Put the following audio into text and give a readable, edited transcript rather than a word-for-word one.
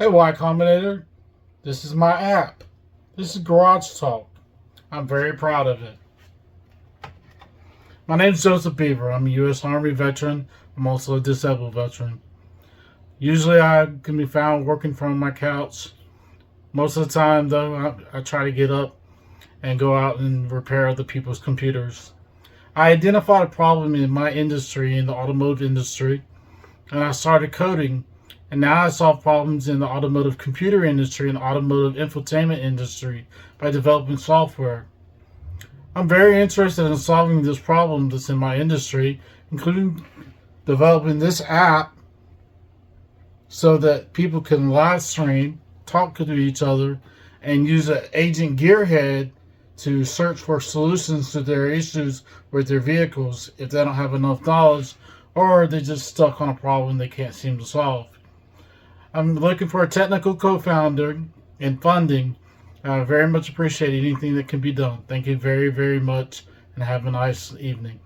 Hey, Y Combinator. This is my app. This is Garage Talk. I'm very proud of it. My name is Joseph Beaver. I'm a U.S. Army veteran. I'm also a disabled veteran. Usually I can be found working from my couch. Most of the time, though, I try to get up and go out and repair other people's computers. I identified a problem in my industry, in the automotive industry, and I started coding. And now I solve problems in the automotive computer industry and automotive infotainment industry by developing software. I'm very interested in solving this problem that's in my industry, including developing this app so that people can live stream, talk to each other, and use an agent gearhead to search for solutions to their issues with their vehicles if they don't have enough knowledge or they're just stuck on a problem they can't seem to solve. I'm looking for a technical co-founder and funding. I very much appreciate anything that can be done. Thank you very, very much, and have a nice evening.